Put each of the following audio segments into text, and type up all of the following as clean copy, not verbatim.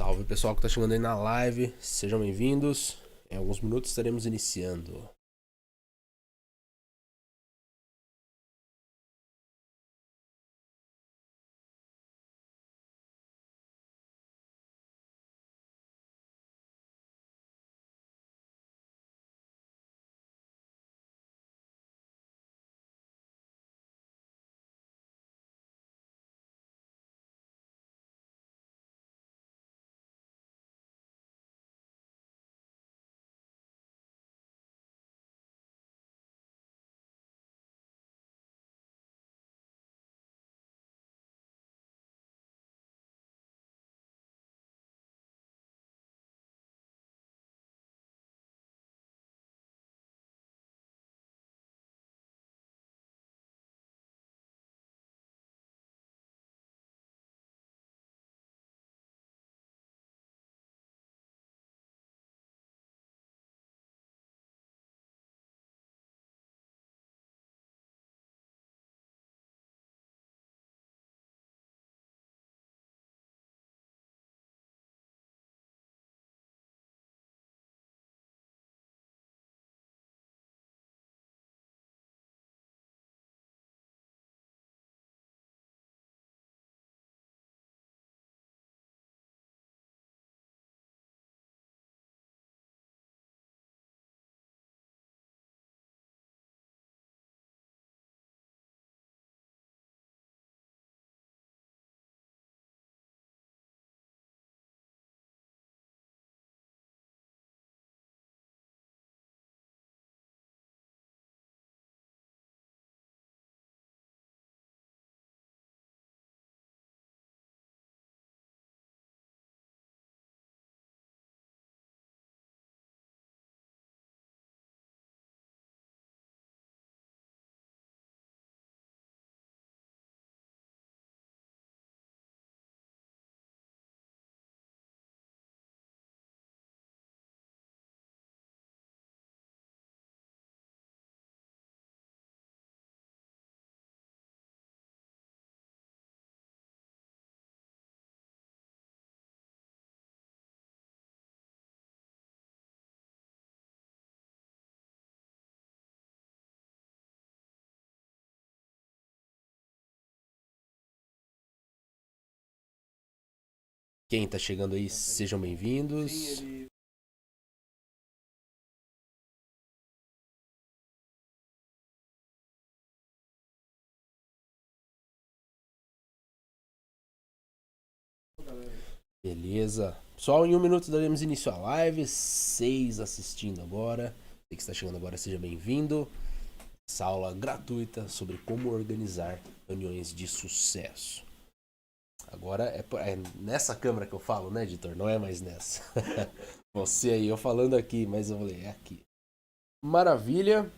Salve pessoal que está chegando aí na live, sejam bem-vindos. Em alguns minutos estaremos iniciando. Quem está chegando aí, sejam bem-vindos. Beleza. Pessoal, em um minuto daremos início à live. 6 assistindo agora. Você que está chegando agora, seja bem-vindo. Essa aula gratuita sobre como organizar reuniões de sucesso. Agora é nessa câmera que eu falo, né, editor? Não é mais nessa. Você aí, eu falando aqui, mas eu falei, é aqui. Maravilha.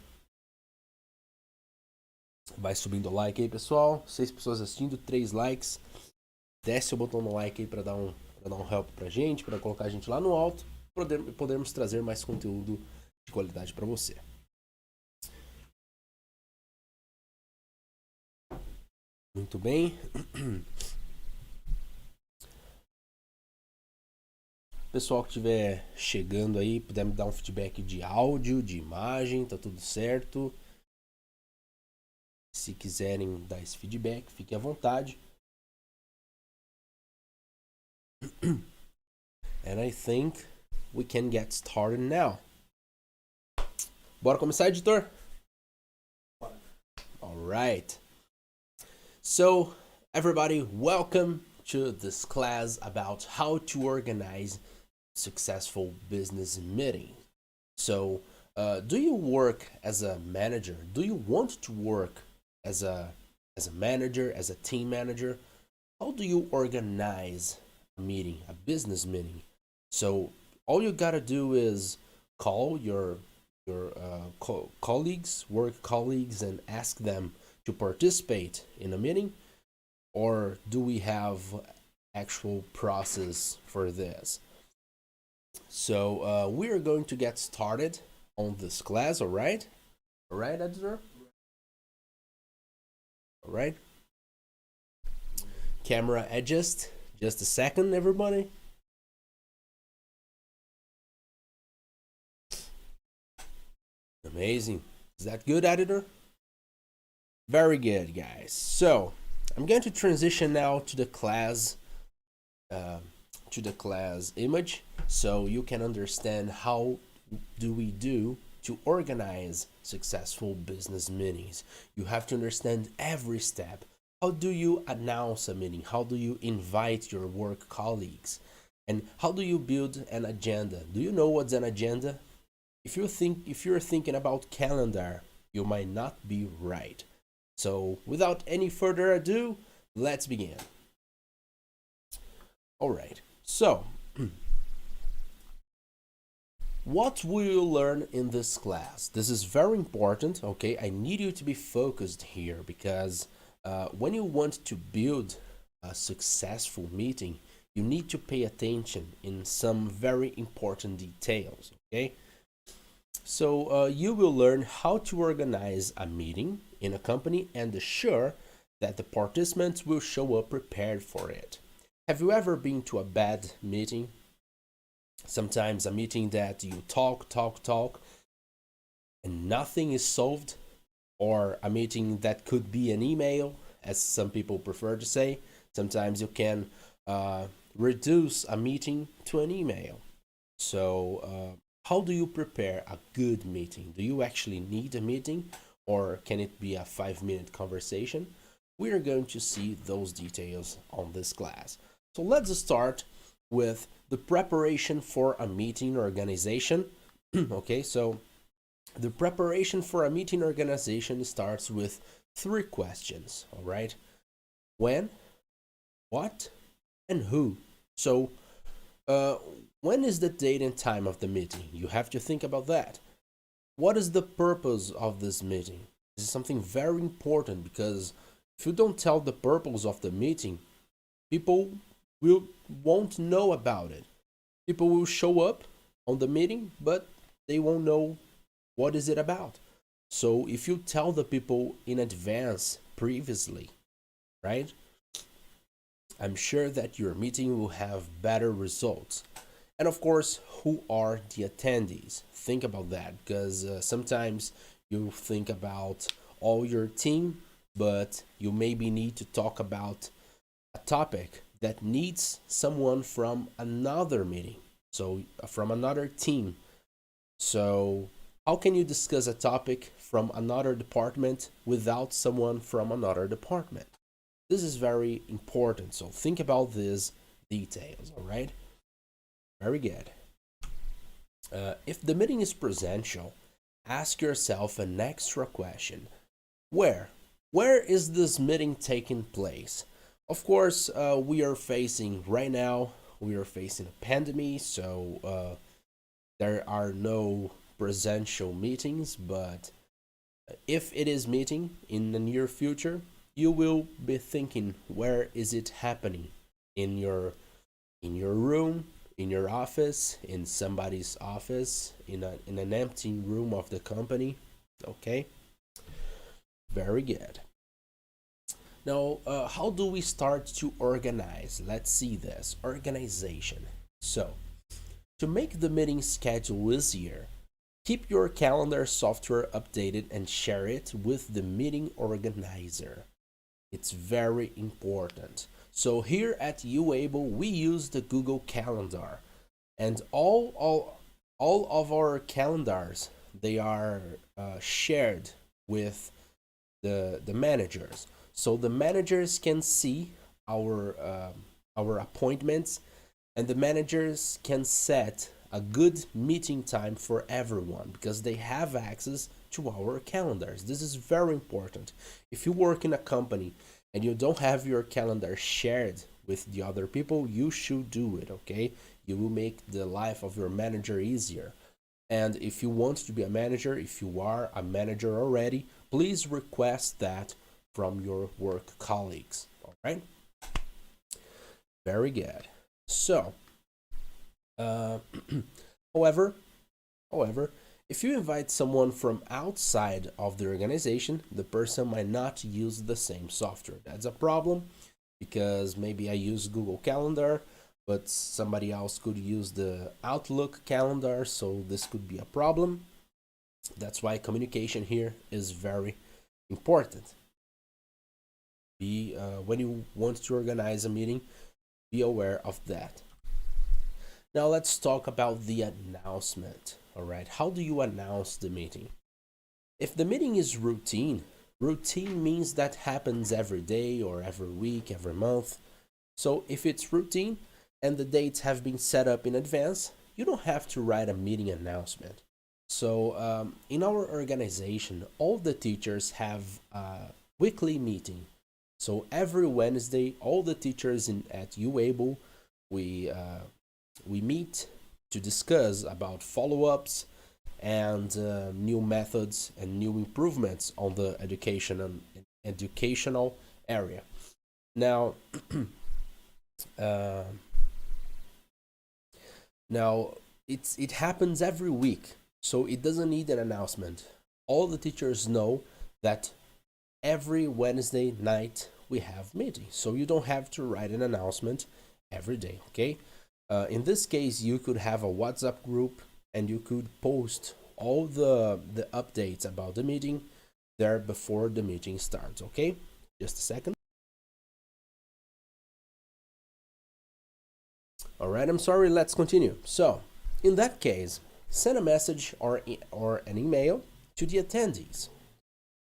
Vai subindo o like aí, pessoal. 6 pessoas assistindo, 3 likes. Desce o botão no like aí para dar um help pra gente, para colocar a gente lá no alto, podermos trazer mais conteúdo de qualidade para você. Muito bem. Pessoal que estiver chegando aí, puder me dar um feedback de áudio, de imagem, tá tudo certo. Se quiserem dar esse feedback, fique à vontade. And I think we can get started now. Bora começar, editor? All right. So, everybody, welcome to this class about how to organize successful business meeting. So, do you work as a manager? Do you want to work as a manager, as a team manager? How do you organize a meeting, a business meeting? So, all you gotta do is call your colleagues, work colleagues, and ask them to participate in a meeting, or do we have actual process for this? So we are going to get started on this class, all right? All right, editor? All right. Camera adjust. Just a second, everybody. Amazing. Is that good, editor? Very good, guys. So I'm going to transition now uh, to the class image, so you can understand how do we do to organize successful business meetings. You have to understand every step. How do you announce a meeting? How do you invite your work colleagues? And how do you build an agenda? Do you know what's an agenda? If you're thinking about calendar, you might not be right. So without any further ado, let's begin. All right. So what will you learn in this class? This is very important, okay? I need you to be focused here because when you want to build a successful meeting, you need to pay attention in some very important details, okay? So you will learn how to organize a meeting in a company and assure that the participants will show up prepared for it. Have you ever been to a bad meeting? Sometimes a meeting that you talk, and nothing is solved, or a meeting that could be an email, as some people prefer to say. Sometimes you can reduce a meeting to an email. So, how do you prepare a good meeting? Do you actually need a meeting, or can it be a 5-minute conversation? We are going to see those details on this class. So let's start with the preparation for a meeting organization. Okay, so the preparation for a meeting organization starts with 3 questions, all right? When, what, and who. So when is the date and time of the meeting? You have to think about that. What is the purpose of this meeting? This is something very important because if you don't tell the purpose of the meeting, people won't know about it. People will show up on the meeting, but they won't know what is it about. So if you tell the people in advance previously, right? I'm sure that your meeting will have better results. And of course, who are the attendees? Think about that because sometimes you think about all your team, but you maybe need to talk about a topic that needs someone from another meeting, so from another team. So how can you discuss a topic from another department without someone from another department? This is very important, so think about these details. All right, very good. If the meeting is presential, ask yourself an extra question. Where is this meeting taking place? Of course, we are facing a pandemic, so there are no presential meetings, but if it is meeting in the near future, you will be thinking, where is it happening? In your room, in your office, in somebody's office, in an empty room of the company. Okay, very good. Now, how do we start to organize? Let's see this organization. So, to make the meeting schedule easier, keep your calendar software updated and share it with the meeting organizer. It's very important. So here at UAble, we use the Google Calendar, and all of our calendars, they are shared with the managers. So the managers can see our appointments, and the managers can set a good meeting time for everyone because they have access to our calendars. This is very important. If you work in a company and you don't have your calendar shared with the other people, you should do it, okay? You will make the life of your manager easier. And if you want to be a manager, if you are a manager already, please request that from your work colleagues, all right? Very good. So, however, if you invite someone from outside of the organization, the person might not use the same software. That's a problem because maybe I use Google Calendar, but somebody else could use the Outlook calendar, so this could be a problem. That's why communication here is very important. Be When you want to organize a meeting, be aware of that. Now let's talk about the announcement. All right, how do you announce the meeting? If the meeting is routine means that happens every day or every week, every month. So if it's routine and the dates have been set up in advance, you don't have to write a meeting announcement. So in our organization, all the teachers have a weekly meeting. So every Wednesday, all the teachers at UABLE, we we meet to discuss about follow-ups and new methods and new improvements on the educational area. Now, uh, now it happens every week, so it doesn't need an announcement. All the teachers know that every Wednesday night we have meetings, so you don't have to write an announcement every day. Okay. In this case, you could have a WhatsApp group and you could post all the updates about the meeting there before the meeting starts. Okay, just a second. All right, I'm sorry, let's continue. So in that case, send a message or an email to the attendees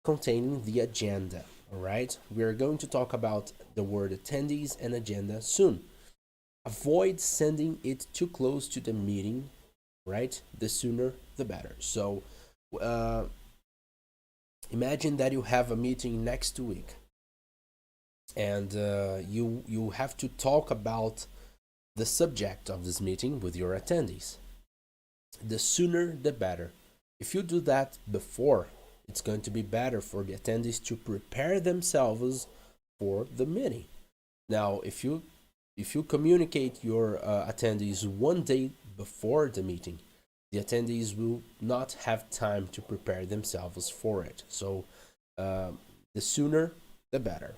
containing the agenda. All right, we are going to talk about the word attendees and agenda soon. Avoid sending it too close to the meeting, right? The sooner the better. So imagine that you have a meeting next week and you have to talk about the subject of this meeting with your attendees. The sooner the better. If you do that before, it's going to be better for the attendees to prepare themselves for the meeting. Now, if you communicate your attendees one day before the meeting, the attendees will not have time to prepare themselves for it. So the sooner the better.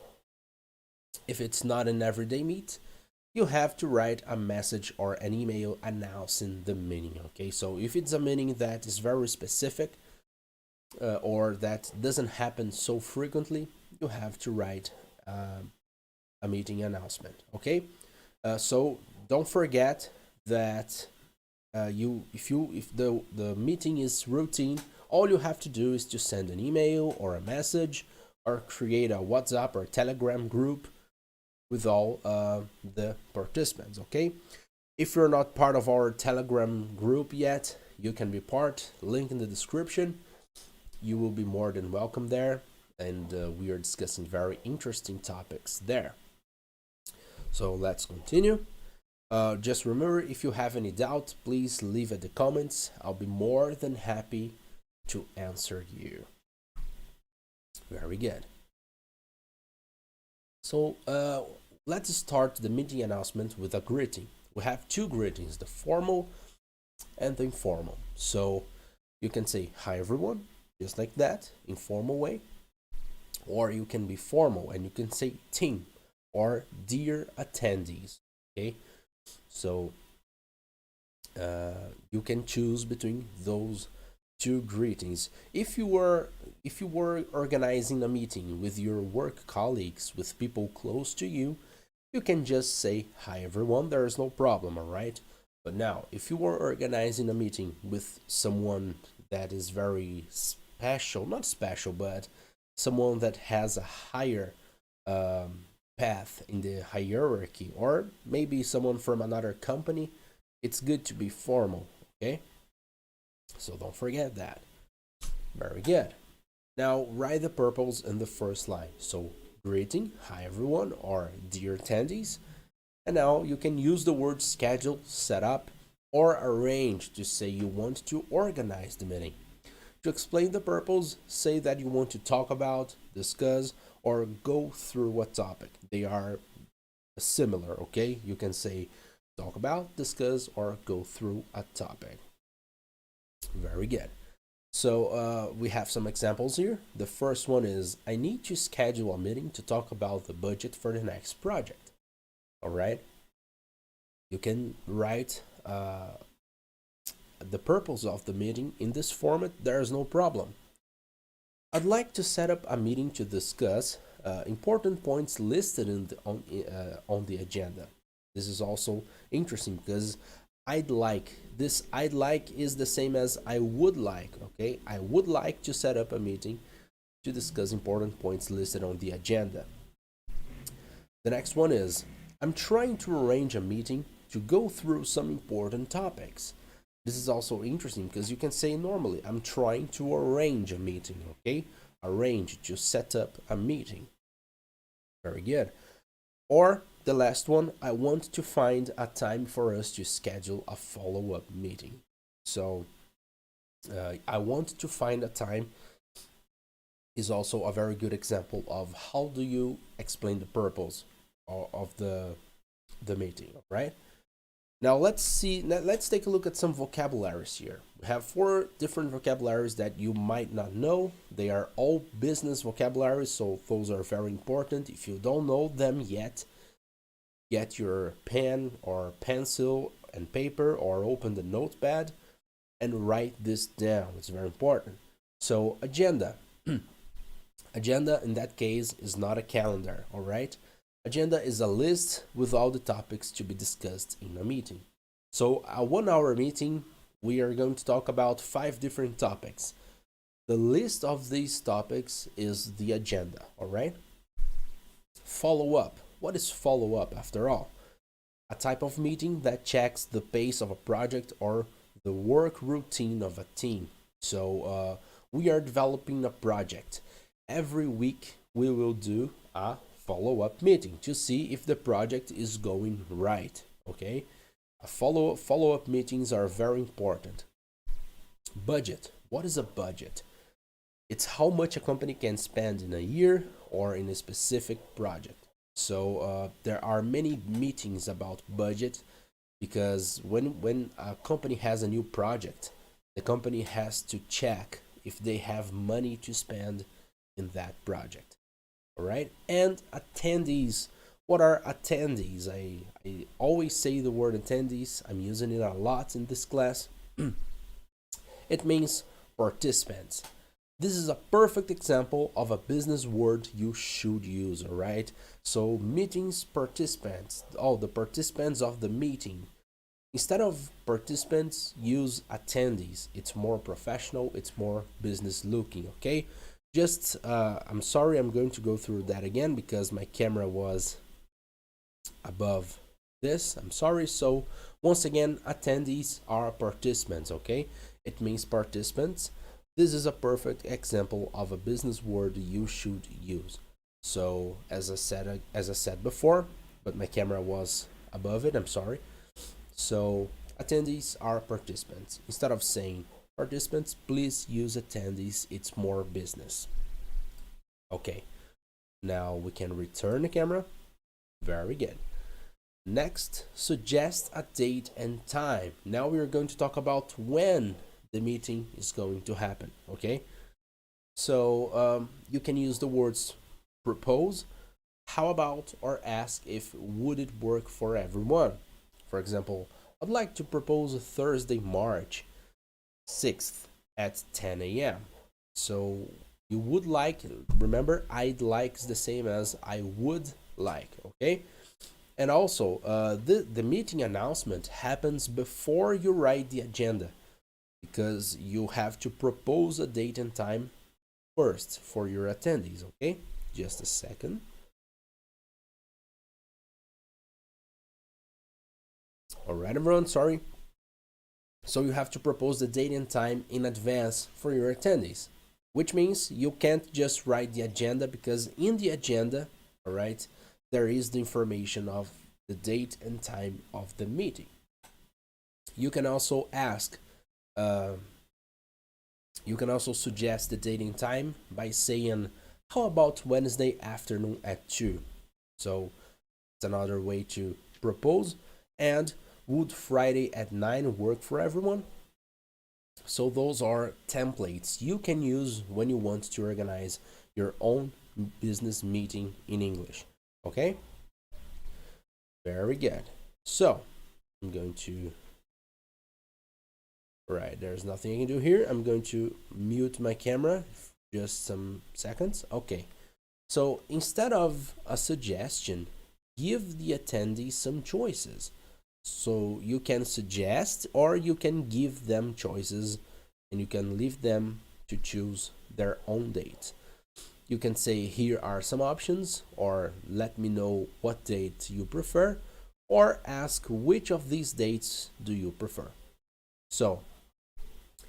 If it's not an everyday meet, you have to write a message or an email announcing the meeting. Okay, so if it's a meeting that is very specific or that doesn't happen so frequently, you have to write a meeting announcement. Okay, so don't forget that if the meeting is routine, all you have to do is to send an email or a message or create a WhatsApp or Telegram group with all the participants. Okay, if you're not part of our Telegram group yet, you can be part. Link in the description. You will be more than welcome there, and we are discussing very interesting topics there. So let's continue. Just remember, if you have any doubt, please leave at the comments. I'll be more than happy to answer you. Very good. So let's start the meeting announcement with a greeting. We have two greetings, the formal and the informal. So you can say hi everyone, just like that, informal way. Or you can be formal and you can say team or dear attendees. Okay, so you can choose between those two greetings. If you were organizing a meeting with your work colleagues, with people close to you, you can just say hi everyone, there is no problem. All right, but now if you were organizing a meeting with someone that is very special, not special, but someone that has a higher path in the hierarchy, or maybe someone from another company, it's good to be formal. Okay, so don't forget that. Very good. Now write the purpose in the first line. So greeting, hi everyone, or dear attendees. And now you can use the word schedule, set up, or arrange to say you want to organize the meeting. To explain the purpose, say that you want to talk about, discuss, or go through a topic. They are similar, okay? You can say talk about, discuss, or go through a topic. Very good. So we have some examples here. The first one is, I need to schedule a meeting to talk about the budget for the next project. All right. You can write the purpose of the meeting in this format, there's no problem. I'd like to set up a meeting to discuss important points listed on the agenda. This is also interesting because I'd like is the same as I would like. Okay, I would like to set up a meeting to discuss important points listed on the agenda. The next one is I'm trying to arrange a meeting to go through some important topics. This is also interesting because you can say normally I'm trying to arrange a meeting. Okay, arrange, to set up a meeting. Very good. Or the last one, I want to find a time for us to schedule a follow-up meeting. So I want to find a time is also a very good example of how do you explain the purpose of the meeting, right? Now let's take a look at some vocabularies here. We have 4 different vocabularies that you might not know. They are all business vocabularies, so those are very important. If you don't know them yet, get your pen or pencil and paper or open the notepad and write this down. It's very important. So agenda. Agenda in that case is not a calendar, all right? Agenda is a list with all the topics to be discussed in a meeting. So a 1-hour meeting, we are going to talk about 5 different topics. The list of these topics is the agenda, all right? Follow up. What is follow up after all? A type of meeting that checks the pace of a project or the work routine of a team. So we are developing a project. Every week we will do a follow-up meeting to see if the project is going right. Okay, a follow-up meetings are very important. Budget. What is a budget? It's how much a company can spend in a year or in a specific project. So there are many meetings about budget because when a company has a new project, the company has to check if they have money to spend in that project. All right, and attendees. What are attendees? I always say the word attendees. I'm using it a lot in this class. It means participants. This is a perfect example of a business word you should use, all right? So meetings participants, the participants of the meeting. Instead of participants, use attendees. It's more professional, it's more business looking, okay? Just, I'm sorry, I'm going to go through that again because my camera was above this. I'm sorry. So once again, attendees are participants, okay? It means participants. This is a perfect example of a business word you should use. So as I said before, but my camera was above it, I'm sorry. So attendees are participants. Instead of saying participants, please use attendees. It's more business. Okay, now we can return the camera. Very good. Next, suggest a date and time. Now we are going to talk about when the meeting is going to happen. Okay, so you can use the words propose, how about, or ask if would it work for everyone. For example, I'd like to propose a Thursday, March 6th at 10 a.m. So you would like, remember, I'd like is the same as I would like, okay? And also, the meeting announcement happens before you write the agenda because you have to propose a date and time first for your attendees, okay? Just a second. All right, everyone, sorry. So you have to propose the date and time in advance for your attendees, which means you can't just write the agenda because in the agenda, all right, there is the information of the date and time of the meeting. You can also ask, you can also suggest the date and time by saying, how about Wednesday afternoon at 2? So it's another way to propose. And would Friday at 9 work for everyone? So those are templates you can use when you want to organize your own business meeting in English. Okay? Very good. So I'm going to Right, there's nothing I can do here. I'm going to mute my camera just some seconds. Okay, so instead of a suggestion, give the attendee some choices. So you can suggest or you can give them choices, and you can leave them to choose their own date. You can say, here are some options, or let me know what date you prefer, or ask which of these dates do you prefer. So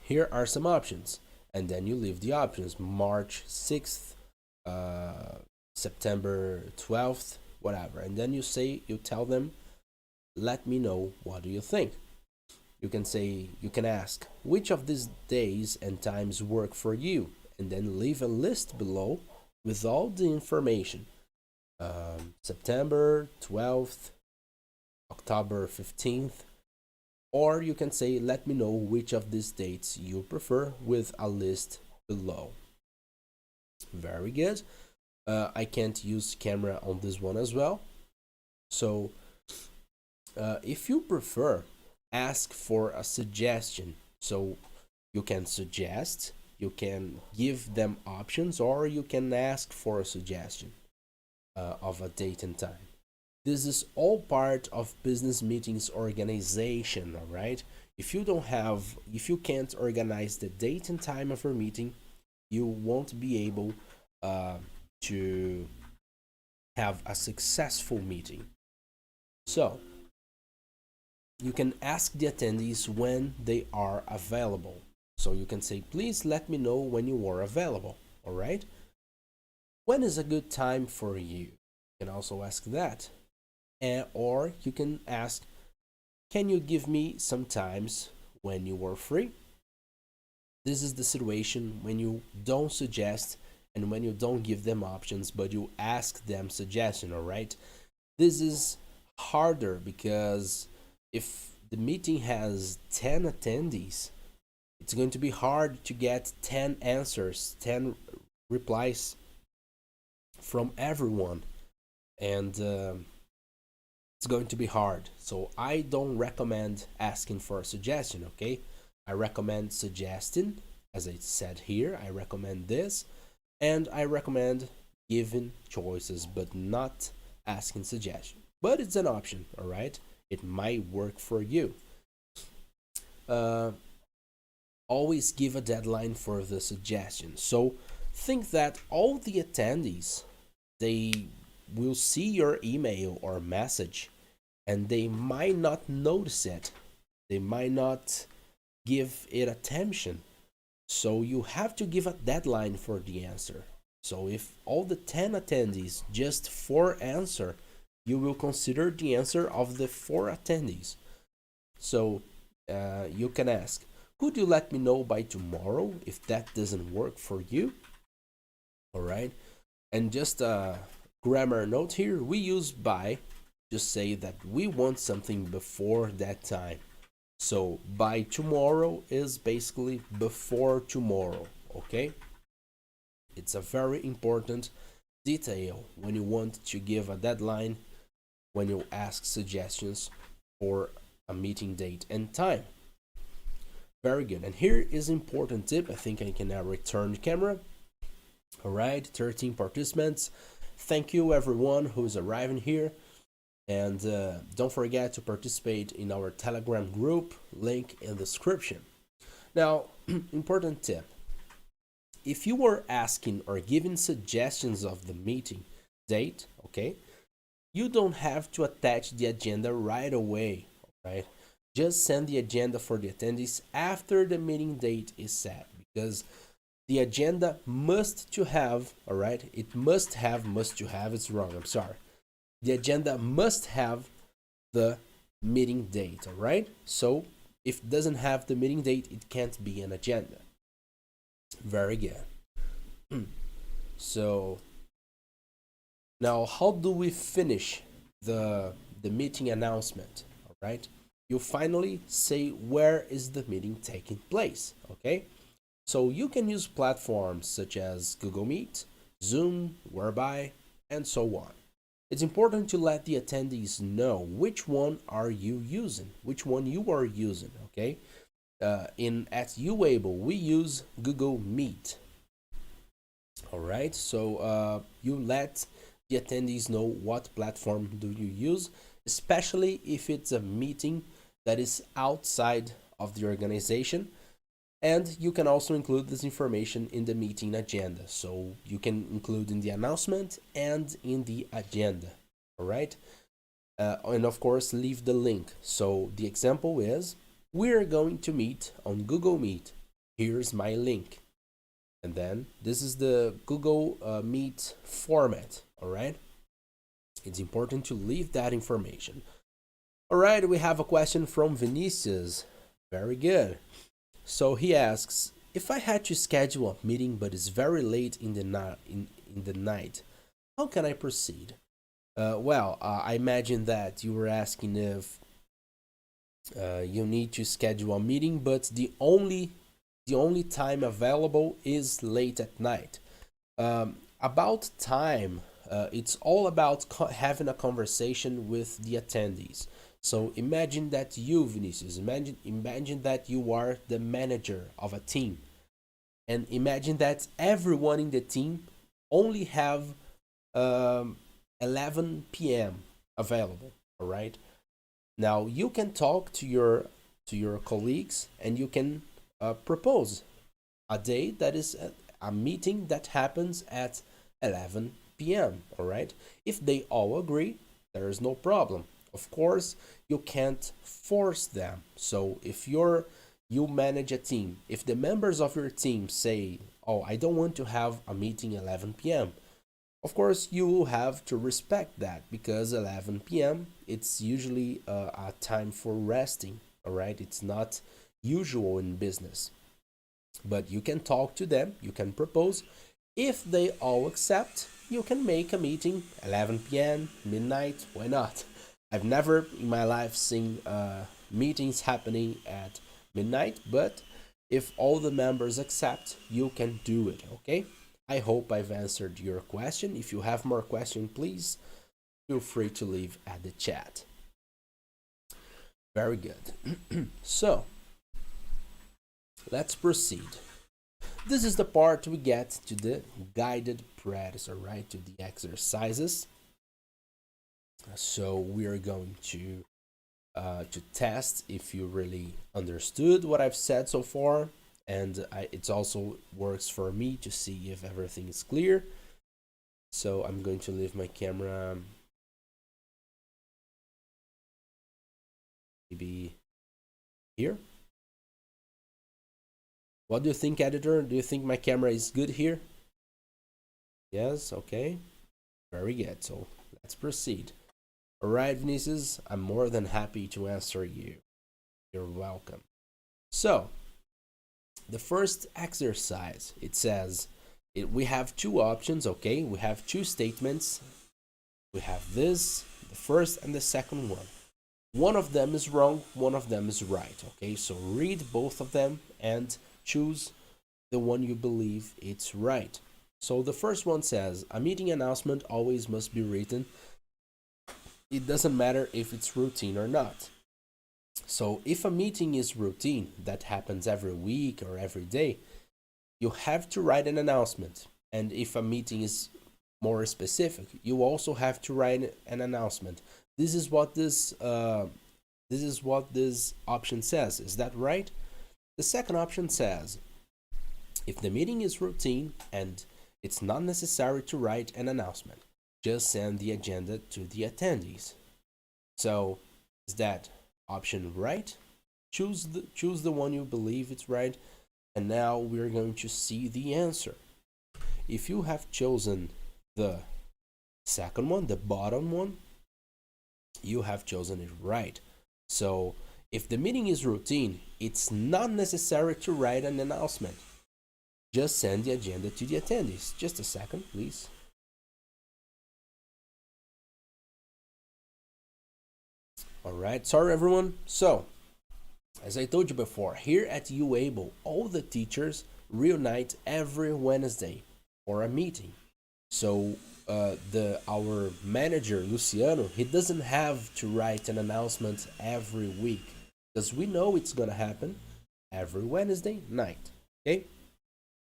here are some options, and then you leave the options: March 6th, September 12th, whatever. And then you tell them, let me know, what do you think? You can ask, which of these days and times work for you? And then leave a list below with all the information. September 12th, October 15th, or you can say, let me know which of these dates you prefer, with a list below. Very good. I can't use camera on this one as well. So if you prefer, ask for a suggestion. So you can suggest, you can give them options, or you can ask for a suggestion of a date and time. This is all part of business meetings organization, all right? If you can't organize the date and time of your meeting, you won't be able to have a successful meeting. So you can ask the attendees when they are available. So you can say, please let me know when you are available, all right? When is a good time for you? You can also ask that. Or you can ask, can you give me some times when you are free? This is the situation when you don't suggest and when you don't give them options, but you ask them suggestion, all right? This is harder because if the meeting has 10 attendees, it's going to be hard to get 10 answers, 10 replies from everyone. And it's going to be hard. So I don't recommend asking for a suggestion, okay? I recommend suggesting, as I said here, I recommend this, and I recommend giving choices, but not asking suggestion. But it's an option, all right? It might work for you. Always give a deadline for the suggestion. So think that all the attendees, they will see your email or message, and they might not notice it. They might not give it attention. So you have to give a deadline for the answer. So if all the 10 attendees just 4 answer, you will consider the answer of the 4 attendees. So you can ask, could you let me know by tomorrow if that doesn't work for you? All right. And just a grammar note here, we use by, just say that we want something before that time. So by tomorrow is basically before tomorrow, okay? It's a very important detail when you want to give a deadline, when you ask suggestions for a meeting date and time. Very good. And here is an important tip. I think I can now return the camera. All right, 13 participants. Thank you everyone who is arriving here. And don't forget to participate in our Telegram group, link in the description. Now, important tip. If you are asking or giving suggestions of the meeting date, okay, you don't have to attach the agenda right away, right? Just send the agenda for the attendees after the meeting date is set, because the agenda must to have, all right, it must to have, it's wrong, I'm sorry. The agenda must have the meeting date, all right? So if it doesn't have the meeting date, it can't be an agenda. Very good. So now how do we finish the meeting announcement, all right? You finally say where is the meeting taking place, okay? So you can use platforms such as Google Meet, Zoom, Whereby, and so on. It's important to let the attendees know which one are you using, okay? At UAble, we use Google Meet. All right, so you let the attendees know what platform do you use, especially if it's a meeting that is outside of the organization. And you can also include this information in the meeting agenda. So you can include in the announcement and in the agenda. All right. And of course, leave the link. So the example is, we're going to meet on Google Meet. Here's my link. And then this is the Google Meet format. All right. It's important to leave that information. All right. We have a question from Vinicius. Very good. So he asks, if I had to schedule a meeting but it's very late in the night, how can I proceed? I imagine that you were asking if you need to schedule a meeting, but the only time available is late at night. About time, it's all about having a conversation with the attendees. So imagine that you, Vinicius, imagine that you are the manager of a team, and imagine that everyone in the team only have 11 p.m. available. All right. Now you can talk to your colleagues, and you can propose a day that is a meeting that happens at 11 p.m. All right. If they all agree, there is no problem. Of course, you can't force them. So if you manage a team, if the members of your team say, "Oh, I don't want to have a meeting 11 p.m." Of course, you will have to respect that, because 11 p.m. it's usually a time for resting. All right, it's not usual in business, but you can talk to them. You can propose. If they all accept, you can make a meeting 11 p.m., midnight. Why not? I've never in my life seen meetings happening at midnight, but if all the members accept, you can do it, okay? I hope I've answered your question. If you have more questions, please feel free to leave at the chat. Very good. So, let's proceed. This is the part we get to the guided practice, all right, to the exercises. So we are going to test if you really understood what I've said so far, and it also works for me to see if everything is clear. So I'm going to leave my camera maybe here. What do you think, editor? Do you think my camera is good here? Yes, okay. Very good. So let's proceed. All right, Vinicius, I'm more than happy to answer you. You're welcome. So, the first exercise, it says, we have two options, okay? We have two statements. We have this, the first and the second one. One of them is wrong, one of them is right, okay? So read both of them and choose the one you believe it's right. So the first one says, a meeting announcement always must be written. It doesn't matter if it's routine or not. So if a meeting is routine, that happens every week or every day, you have to write an announcement. And if a meeting is more specific, you also have to write an announcement. This is what this option says. Is that right? The second option says, if the meeting is routine and it's not necessary to write an announcement, just send the agenda to the attendees. So, is that option right? Choose the one you believe it's right, and now we're going to see the answer. If you have chosen the second one, the bottom one, you have chosen it right. So, if the meeting is routine, it's not necessary to write an announcement. Just send the agenda to the attendees. Just a second, please. All right, sorry everyone. So, as I told you before, here at UAble, all the teachers reunite every Wednesday for a meeting. So, our manager Luciano, he doesn't have to write an announcement every week, because we know it's gonna happen. every Wednesday night. Okay,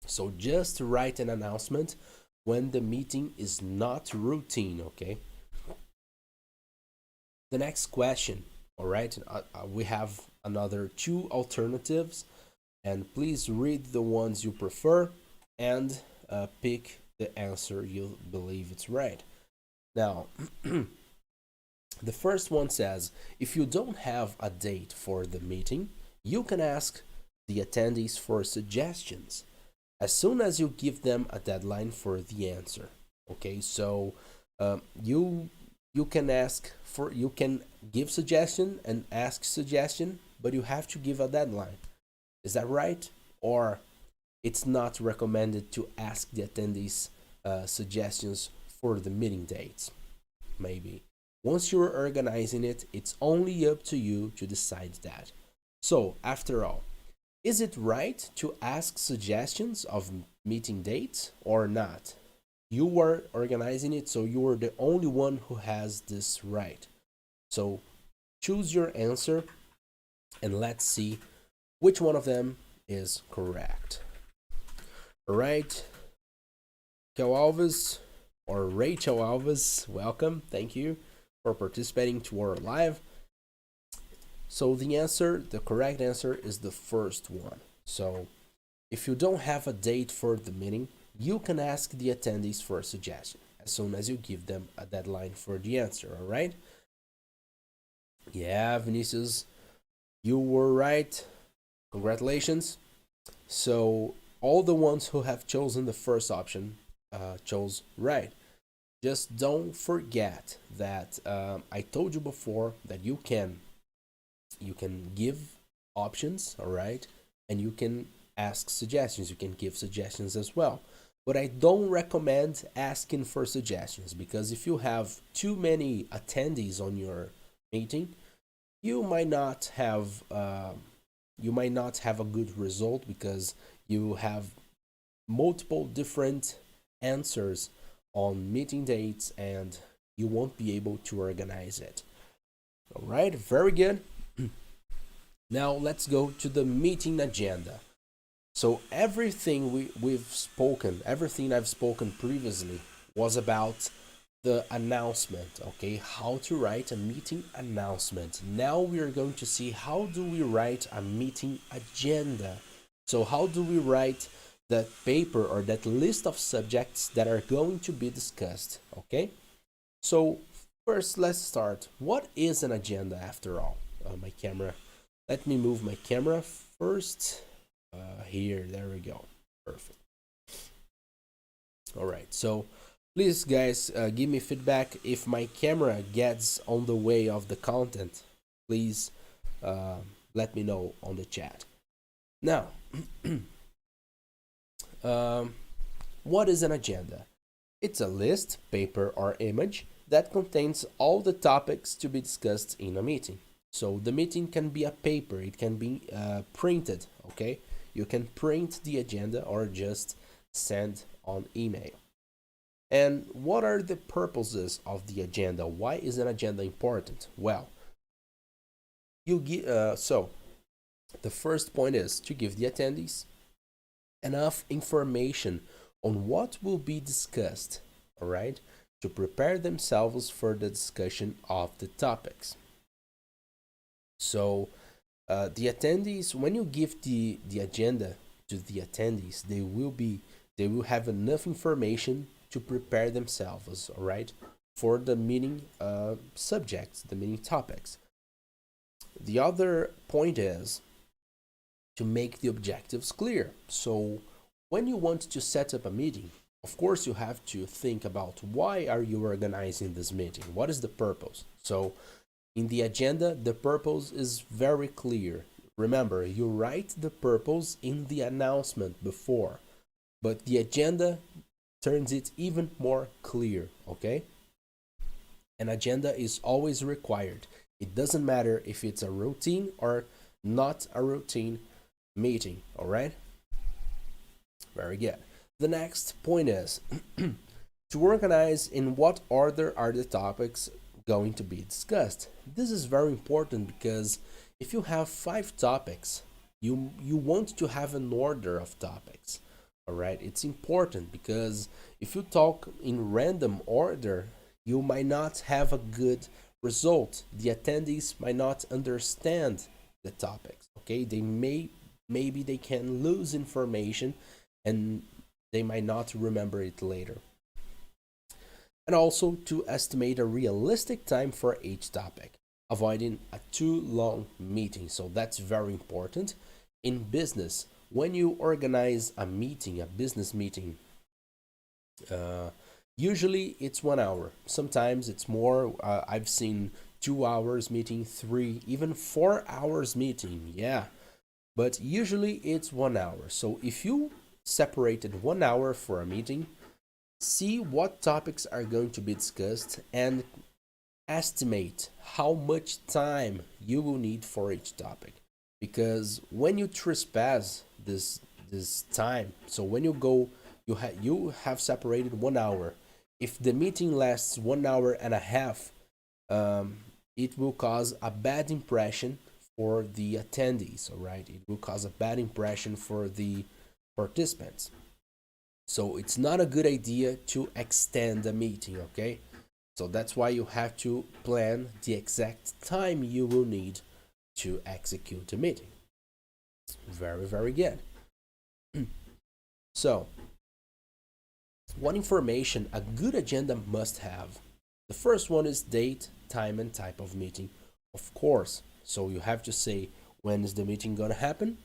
so just write an announcement when the meeting is not routine. Okay, the next question. All right, we have another two alternatives, and please read the ones you prefer and pick the answer you believe it's right. Now, the first one says, if you don't have a date for the meeting, you can ask the attendees for suggestions as soon as you give them a deadline for the answer. Okay, so you can you can give suggestion and ask suggestion, but you have to give a deadline. Is that right? Or it's not recommended to ask the attendees suggestions for the meeting dates? Maybe. Once you're organizing it, it's only up to you to decide that. So, after all, is it right to ask suggestions of meeting dates or not? You are organizing it, so you are the only one who has this right. So, choose your answer and let's see which one of them is correct. All right, Kel Alves or Rachel Alves, welcome. Thank you for participating to our live. So the correct answer is the first one. So if you don't have a date for the meeting, you can ask the attendees for a suggestion as soon as you give them a deadline for the answer, all right? Yeah, Vinicius, you were right. Congratulations. So all the ones who have chosen the first option chose right. Just don't forget that I told you before that you can give options, all right, and you can ask suggestions. You can give suggestions as well. But I don't recommend asking for suggestions because if you have too many attendees on your meeting, you might not have a good result because you have multiple different answers on meeting dates and you won't be able to organize it. All right, very good. Now let's go to the meeting agenda. So everything everything I've spoken previously was about the announcement, okay? How to write a meeting announcement. Now we are going to see how do we write a meeting agenda. So how do we write that paper or that list of subjects that are going to be discussed, okay? So first, let's start. What is an agenda after all? My camera. Let me move my camera first. Here, there we go. Perfect. All right, so please, guys, give me feedback if my camera gets on the way of the content. Please let me know on the chat. Now, what is an agenda? It's a list, paper, or image that contains all the topics to be discussed in a meeting. So the meeting can be a paper, it can be printed, okay? You can print the agenda or just send on email. And what are the purposes of the agenda? Why is an agenda important? Well, so the first point is to give the attendees enough information on what will be discussed, all right, to prepare themselves for the discussion of the topics. So the attendees, when you give the agenda to the attendees, they will have enough information to prepare themselves, all right, for the meeting subjects, the meeting topics. The other point is to make the objectives clear. So when you want to set up a meeting, of course you have to think about why are you organizing this meeting? What is the purpose? So in the agenda, the purpose is very clear. Remember, you write the purpose in the announcement before, but the agenda turns it even more clear, okay? An agenda is always required. It doesn't matter if it's a routine or not a routine meeting, all right? Very good. The next point is to organize in what order are the topics going to be discussed. This is very important because if you have 5 topics, You want to have an order of topics. All right, it's important because if you talk in random order, you might not have a good result. The attendees might not understand the topics. Okay, maybe they can lose information and they might not remember it later. And also to estimate a realistic time for each topic, avoiding a too long meeting. So that's very important in business. When you organize a meeting, a business meeting, uh, usually it's 1 hour. Sometimes it's more. I've seen 2 hours meeting, 3, even 4 hours meeting. Yeah, but usually it's 1 hour. So if you separated 1 hour for a meeting, see what topics are going to be discussed and estimate how much time you will need for each topic. Because when you trespass this time, so when you go, you have separated 1 hour. If the meeting lasts 1 hour and a half, um, it will cause a bad impression for the attendees. All right, it will cause a bad impression for the participants. So it's not a good idea to extend the meeting, okay? So that's why you have to plan the exact time you will need to execute the meeting. Very, very good. So, what information a good agenda must have? The first one is date, time, and type of meeting, of course. So you have to say when is the meeting gonna happen,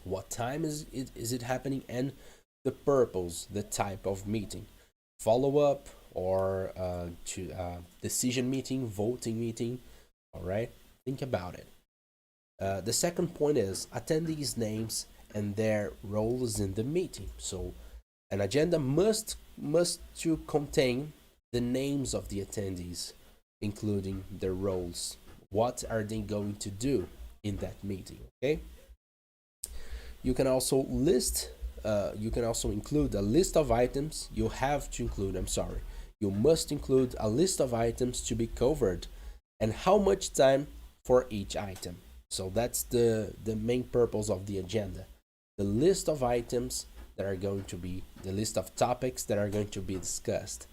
what time is it happening, and the purpose, the type of meeting, follow up or to decision meeting, voting meeting. All right, think about it. The second point is attendees' names and their roles in the meeting. So an agenda must to contain the names of the attendees, including their roles. What are they going to do in that meeting? Okay. You can also list. You can also include a list of items you have to include. I'm sorry. You must include a list of items to be covered and how much time for each item. So that's the main purpose of the agenda. The list of items that are going to be, the list of topics that are going to be discussed,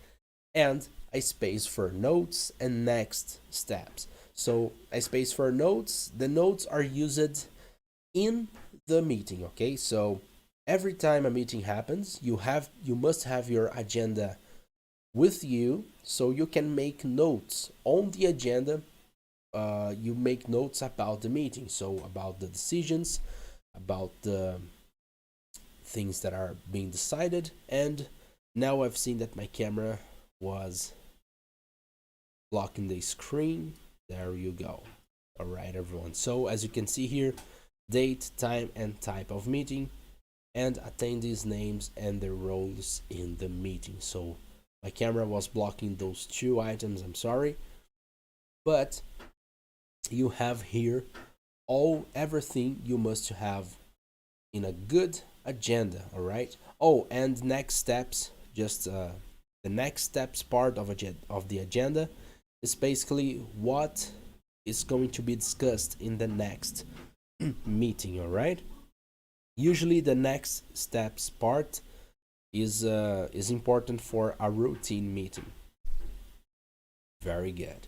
and a space for notes and next steps. So a space for notes, the notes are used in the meeting, okay? So every time a meeting happens, you must have your agenda with you so you can make notes on the agenda. You make notes about the meeting, so about the decisions, about the things that are being decided. And now I've seen that my camera was blocking the screen. There you go. All right, everyone. So as you can see here, date, time, and type of meeting, and attendees' names and their roles in the meeting. So my camera was blocking those two items. I'm sorry, but you have here everything you must have in a good agenda. All right. Oh, and next steps. Just the next steps part of the agenda is basically what is going to be discussed in the next meeting. All right. Usually, the next steps part is important for a routine meeting. Very good.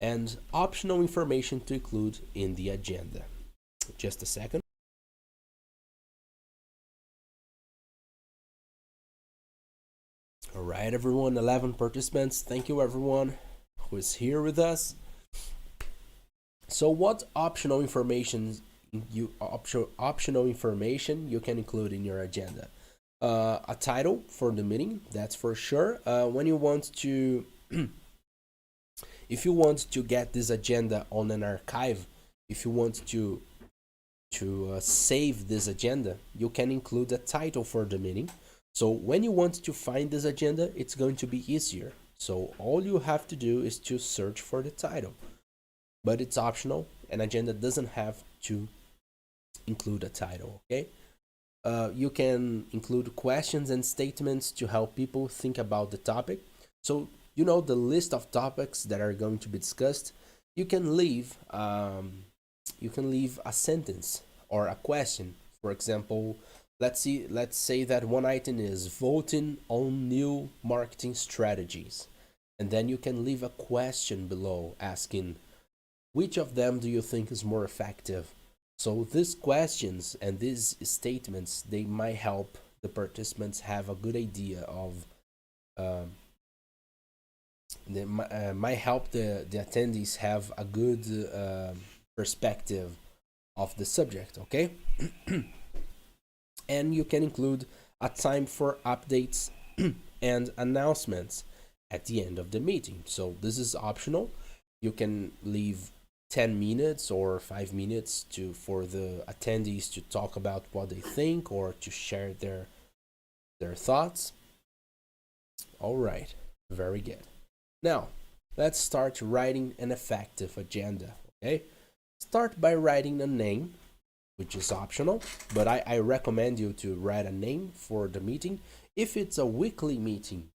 And optional information to include in the agenda. Just a second. All right, everyone, 11 participants. Thank you, everyone who is here with us. So what optional information you can include in your agenda? A title for the meeting, that's for sure. When you want to if you want to get this agenda on an archive, if you want to save this agenda, you can include a title for the meeting. So when you want to find this agenda, it's going to be easier. So all you have to do is to search for the title. But it's optional. An agenda doesn't have to include a title, okay? You can include questions and statements to help people think about the topic. So, you know, the list of topics that are going to be discussed, you can leave you can leave a sentence or a question. For example, let's say that one item is voting on new marketing strategies. And then you can leave a question below asking, which of them do you think is more effective? So these questions and these statements, they might help the participants have a good idea of, they might help the attendees have a good perspective of the subject, okay? And you can include a time for updates and announcements at the end of the meeting. So this is optional. You can leave 10 minutes or 5 minutes for the attendees to talk about what they think or to share their thoughts. All right, very good. Now, let's start writing an effective agenda, okay? Start by writing a name, which is optional, but I recommend you to write a name for the meeting. If it's a weekly meeting,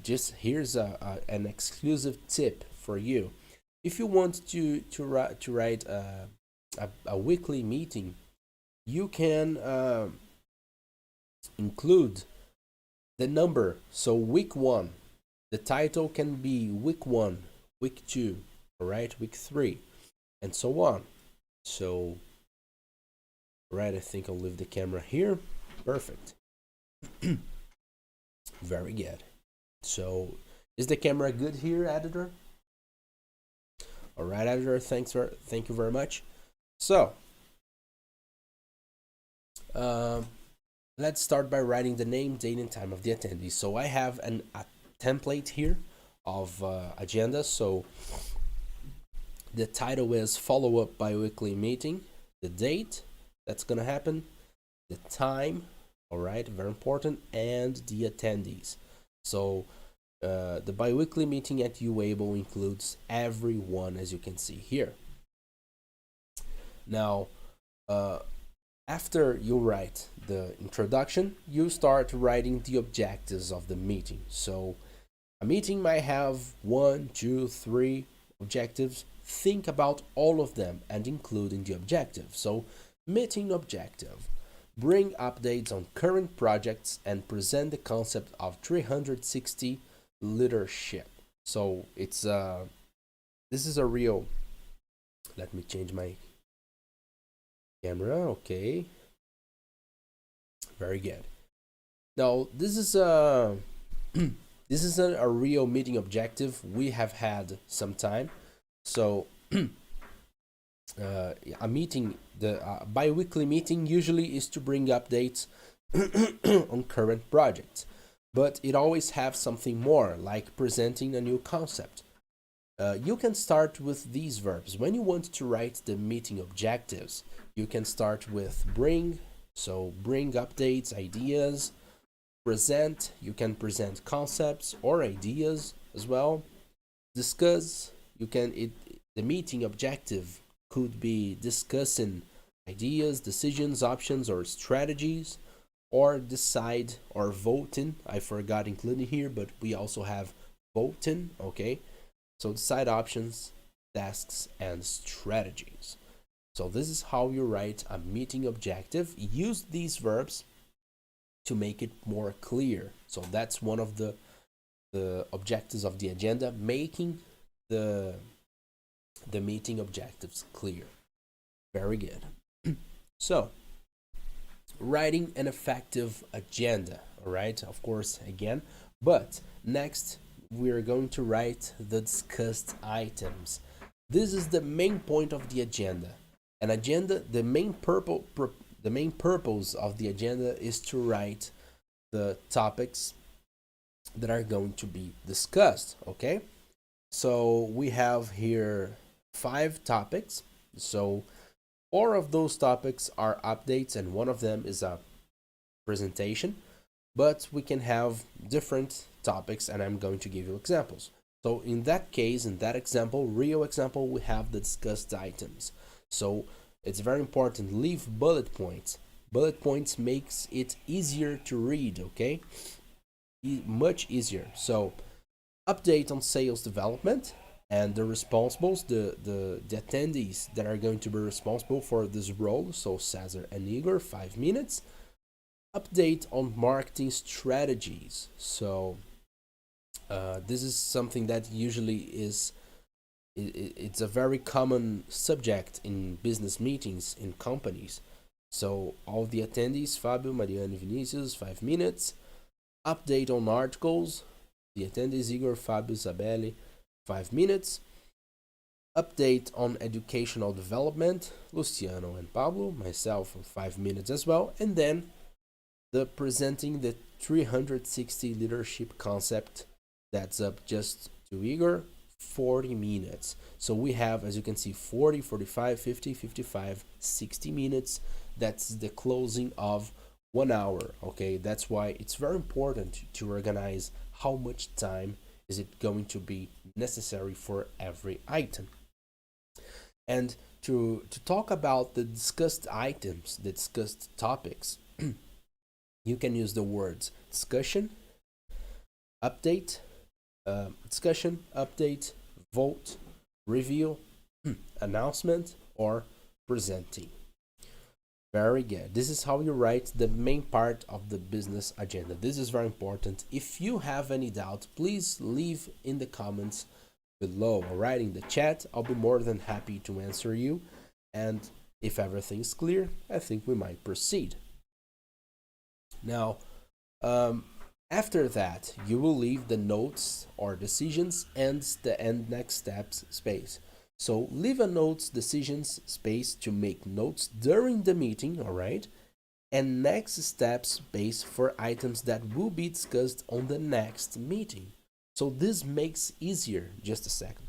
just here's an exclusive tip for you. If you want to write a weekly meeting, you can include the number. So week 1, the title can be week 1, week 2, all right, week 3, and so on. So, right, I think I'll leave the camera here. Perfect. Very good. So, is the camera good here, editor? All right, editor, thank you very much. So, let's start by writing the name, date, and time of the attendee. So I have a template here of agenda. So the title is follow-up bi-weekly meeting, the date that's gonna happen, the time, all right, very important, and the attendees. So the bi-weekly meeting at UABLE includes everyone, as you can see here. Now, after you write the introduction, you start writing the objectives of the meeting. So a meeting might have 1, 2, 3 objectives. Think about all of them and include in the objective. So meeting objective: bring updates on current projects and present the concept of 360 leadership. So it's this is a real, let me change my camera. Okay, very good. Now this is a this isn't a real meeting objective. We have had some time. So a meeting, the bi-weekly meeting usually is to bring updates on current projects, but it always has something more, like presenting a new concept. You can start with these verbs. When you want to write the meeting objectives, you can start with bring, so bring updates, ideas. Present, you can present concepts or ideas as well. Discuss, you can, the meeting objective could be discussing ideas, decisions, options, or strategies. Or decide or voting. I forgot including here, but we also have voting, okay? So decide options, tasks, and strategies. So this is how you write a meeting objective. Use these verbs to make it more clear. So that's one of the objectives of the agenda, making the meeting objectives clear. Very good. So, writing an effective agenda, all right? Of course, again, but next we're going to write the discussed items. This is the main point of the agenda. An agenda, the main purpose of the agenda is to write the topics that are going to be discussed, okay? So we have here 5 topics. So 4 of those topics are updates and one of them is a presentation, but we can have different topics and I'm going to give you examples. So in that case, in that example, real example, we have the discussed items. So it's very important, leave bullet points. Bullet points makes it easier to read, okay? Much easier. So update on sales development. And the responsibles, the attendees that are going to be responsible for this role, so Cesar and Igor, 5 minutes. Update on marketing strategies. So this is something that usually it's a very common subject in business meetings in companies. So all the attendees, Fabio, Mariana, Vinicius, 5 minutes. Update on articles. The attendees, Igor, Fabio, Isabelle, 5 minutes. Update on educational development, Luciano and Pablo, myself, 5 minutes as well. And then the presenting the 360 leadership concept, that's up just to Igor, 40 minutes. So we have, as you can see, 40, 45, 50, 55, 60 minutes. That's the closing of 1 hour. Okay, that's why it's very important to organize how much time is it going to be necessary for every item. And to talk about the discussed items, the discussed topics, you can use the words discussion, update, vote, review, announcement, or presenting. Very good. This is how you write the main part of the business agenda. This is very important. If you have any doubt, please leave in the comments below or write in the chat. I'll be more than happy to answer you. And if everything's clear, I think we might proceed. Now, after that, you will leave the notes or decisions and the end next steps space. So leave a notes decisions space to make notes during the meeting, all right? And next steps space for items that will be discussed on the next meeting. So this makes easier. Just a second.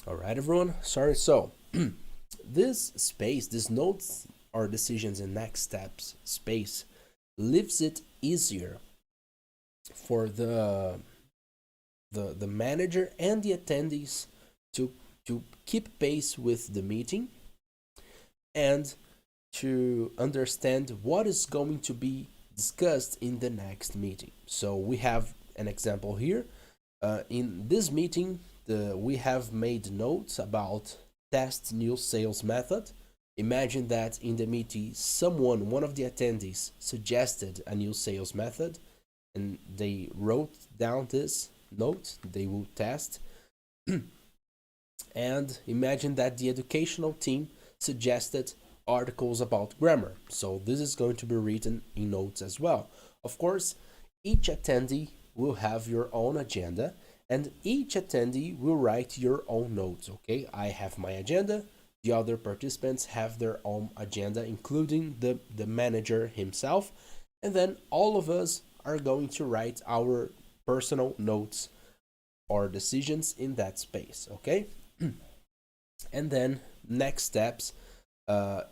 All right, everyone. Sorry. So this space, this notes or decisions and next steps space, leaves it easier for the manager and the attendees to keep pace with the meeting and to understand what is going to be discussed in the next meeting. So we have an example here. In this meeting, we have made notes about test new sales method. Imagine that in the meeting, one of the attendees suggested a new sales method and they wrote down this note they will test. And imagine that the educational team suggested articles about grammar. So this is going to be written in notes as well. Of course, each attendee will have your own agenda and each attendee will write your own notes, okay? I have my agenda, the other participants have their own agenda, including the manager himself, and then all of us are going to write our personal notes or decisions in that space, okay? And then next steps,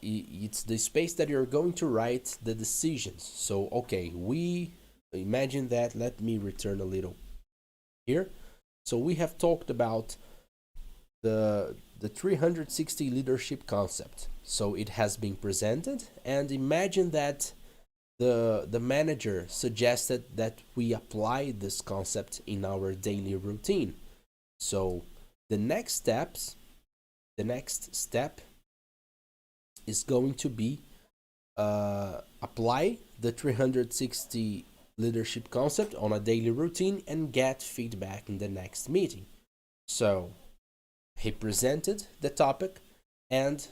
it's the space that you're going to write the decisions. So, okay, we imagine that, let me return a little here. So we have talked about the 360 leadership concept. So it has been presented, and imagine that the manager suggested that we apply this concept in our daily routine. So the next step is going to be apply the 360 leadership concept on a daily routine and get feedback in the next meeting. So he presented the topic, and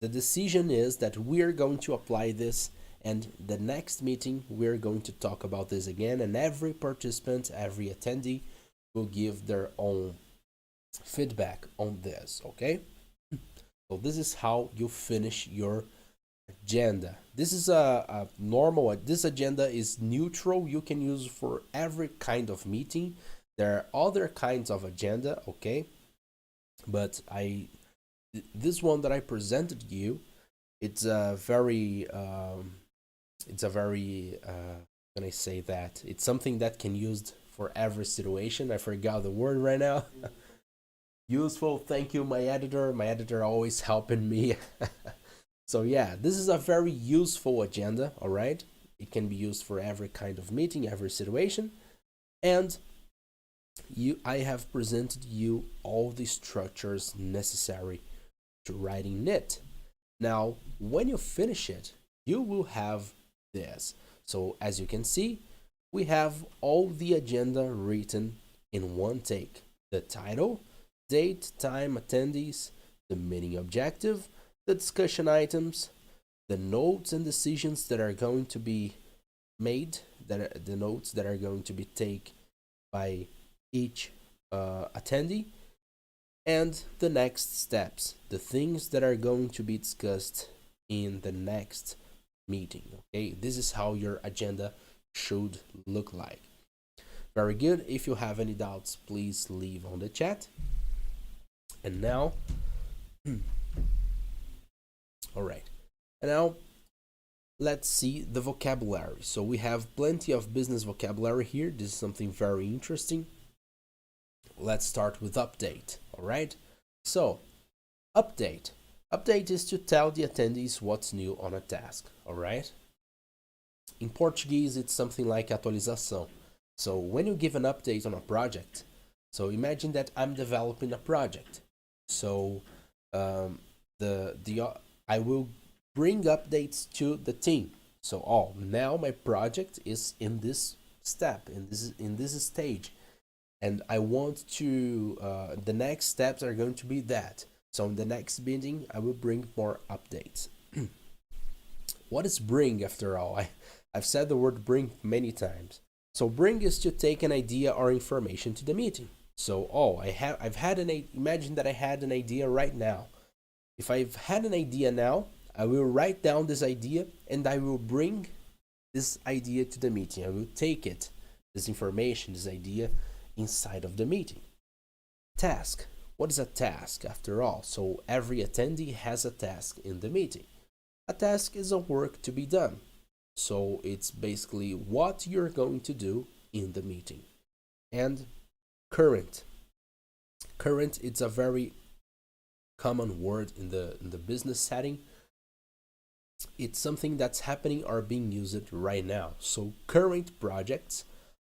the decision is that we're going to apply this, and the next meeting we're going to talk about this again, and every participant, every attendee will give their own feedback on this, okay? So this is how you finish your agenda. This is a normal, this agenda is neutral. You can use for every kind of meeting. There are other kinds of agenda, okay? But this one that I presented you, it's a very, can I say that? It's something that can used for every situation. I forgot the word right now. Useful. Thank you, my editor. My editor always helping me. So yeah, this is a very useful agenda, all right? It can be used for every kind of meeting, every situation. And I have presented you all the structures necessary to writing it. Now, when you finish it, you will have this. So as you can see, we have all the agenda written in one take. The title, date, time, attendees, the meeting objective, the discussion items, the notes and decisions that are going to be made, the notes that are going to be taken by each attendee, and the next steps, the things that are going to be discussed in the next meeting. Okay, this is how your agenda should look like. Very good. If you have any doubts, please leave on the chat. And now, all right. And now let's see the vocabulary. So we have plenty of business vocabulary here. This is something very interesting. Let's start with update. All right. So update. Update is to tell the attendees what's new on a task. All right. In Portuguese, it's something like atualização. So when you give an update on a project, so imagine that I'm developing a project. So I will bring updates to the team. So now my project is in this step, in this stage, and I want to the next steps are going to be that. So in the next meeting, I will bring more updates. What is bring after all? I've said the word bring many times. So bring is to take an idea or information to the meeting. So imagine that I had an idea right now. If I've had an idea now, I will write down this idea and I will bring this idea to the meeting. I will take it, this information, this idea inside of the meeting. Task. What is a task after all? So every attendee has a task in the meeting. A task is a work to be done. So it's basically what you're going to do in the meeting. And current. Current, it's a very common word in the business setting. It's something that's happening or being used right now. So current projects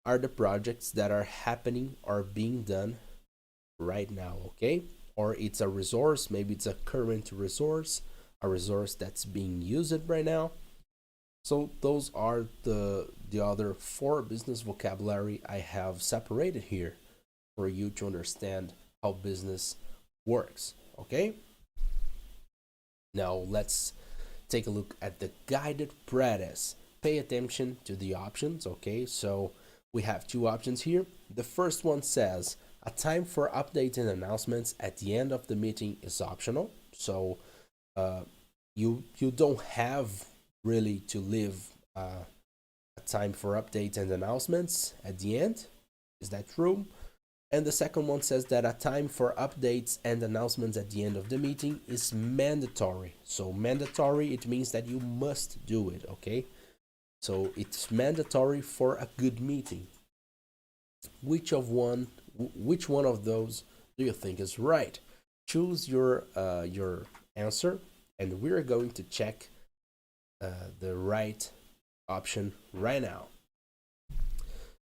are the projects that are happening or being done right now, okay? Or it's a resource, maybe it's a current resource, a resource that's being used right now. So those are the other 4 business vocabulary I have separated here for you to understand how business works, okay? Now let's take a look at the guided practice. Pay attention to the options, okay? So we have 2 options here. The first one says a time for updates and announcements at the end of the meeting is optional. So you don't have really to leave a time for updates and announcements at the end. Is that true? And the second one says that a time for updates and announcements at the end of the meeting is mandatory. So mandatory, it means that you must do it, okay? So it's mandatory for a good meeting. Which one of those do you think is right? Choose your answer, and we're going to check the right option right now.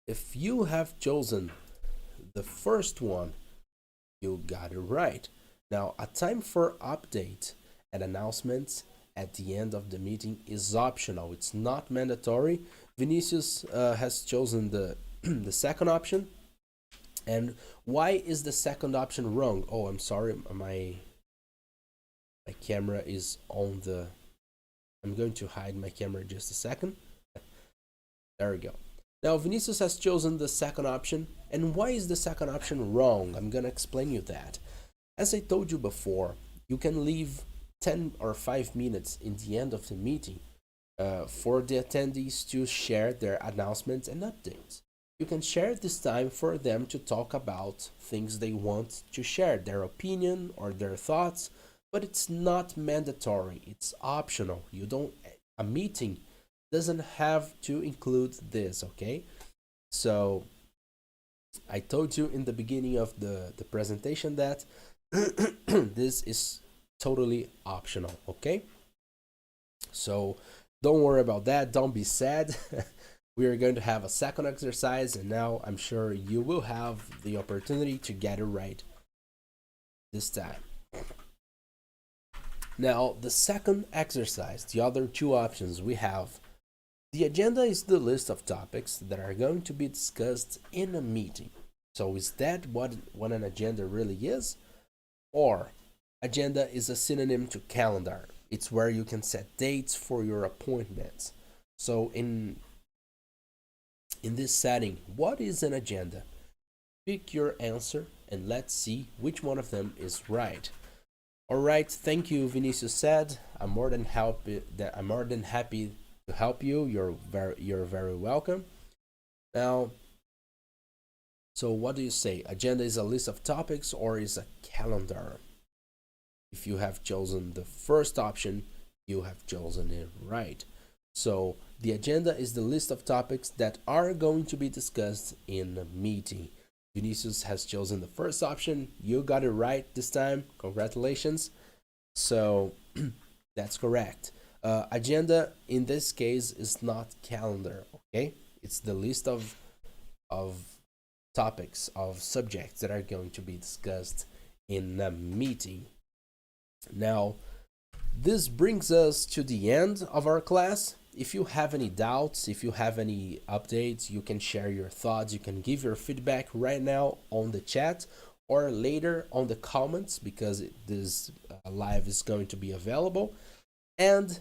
If you have chosen the first one, you got it right. Now, a time for update and announcements at the end of the meeting is optional. It's not mandatory. Vinicius has chosen the the second option. And why is the second option wrong? Oh, I'm sorry, my camera is on the... I'm going to hide my camera just a second. There we go. Now, Vinicius has chosen the second option. And why is the second option wrong? I'm going to explain you that. As I told you before, you can leave 10 or 5 minutes in the end of the meeting for the attendees to share their announcements and updates. You can share this time for them to talk about things they want to share, their opinion or their thoughts, but it's not mandatory. It's optional. A meeting doesn't have to include this, okay? So I told you in the beginning of the presentation that this is totally optional, okay? So don't worry about that. Don't be sad. We are going to have a second exercise, and now I'm sure you will have the opportunity to get it right this time. Now, the second exercise, the other two options we have. The agenda is the list of topics that are going to be discussed in a meeting. So is that what an agenda really is? Or agenda is a synonym to calendar. It's where you can set dates for your appointments. So in this setting, what is an agenda? Pick your answer and let's see which one of them is right. All right, thank you, Vinicius said. I'm more than happy to help you. You're very welcome. Now, so what do you say? Agenda is a list of topics or is a calendar? If you have chosen the first option, you have chosen it right. So the agenda is the list of topics that are going to be discussed in a meeting. Vinicius has chosen the first option. You got it right this time. Congratulations. So that's correct. Agenda in this case is not calendar, okay? It's the list of topics, of subjects that are going to be discussed in a meeting. Now, this brings us to the end of our class. If you have any doubts, if you have any updates, you can share your thoughts. You can give your feedback right now on the chat or later on the comments, because this live is going to be available. And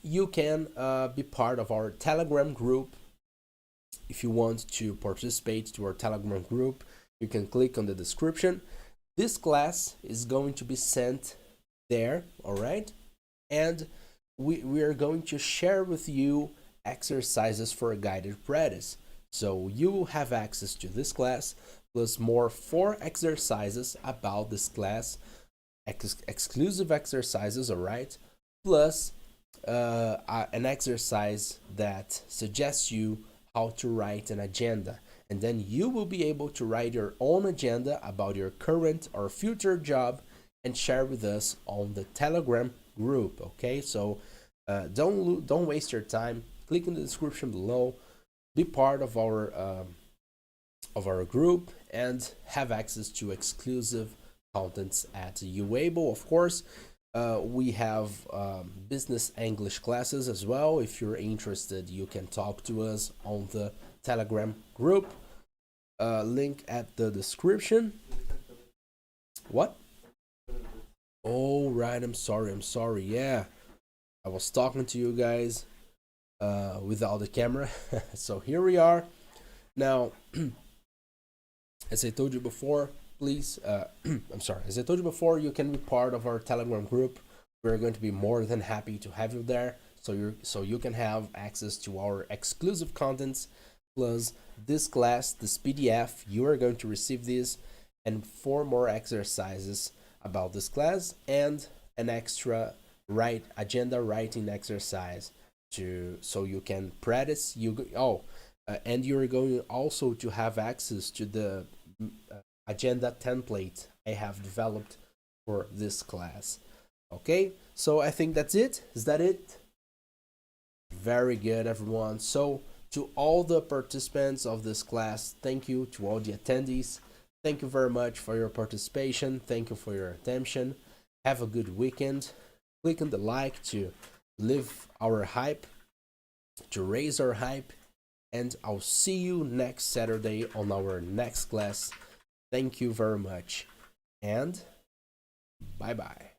you can be part of our Telegram group. If you want to participate to our Telegram group, you can click on the description. This class is going to be sent there, all right? And we are going to share with you exercises for a guided practice. So you will have access to this class, plus 4 exercises about this class, exclusive exercises, all right? Plus an exercise that suggests you how to write an agenda. And then you will be able to write your own agenda about your current or future job and share with us on the Telegram group, okay? So don't waste your time. Click in the description below, be part of our group, and have access to exclusive contents at UAble. Of course, we have business English classes as well. If you're interested, you can talk to us on the Telegram group. Link at the description. What? Oh, right. I'm sorry. Yeah, I was talking to you guys without the camera. So here we are. Now, as I told you before, please, as I told you before, you can be part of our Telegram group. We're going to be more than happy to have you there, so you can have access to our exclusive contents, plus this class, this PDF. You are going to receive this, and 4 more exercises about this class, and an extra agenda writing exercise so you can practice. And you're going also to have access to the agenda template I have developed for this class. Okay, so I think that's it. Is that it? Very good, everyone. So to all the participants of this class, thank you. To all the attendees, thank you very much for your participation. Thank you for your attention. Have a good weekend. Click on the like to live our hype, to raise our hype, and I'll see you next Saturday on our next class. Thank you very much, and bye-bye.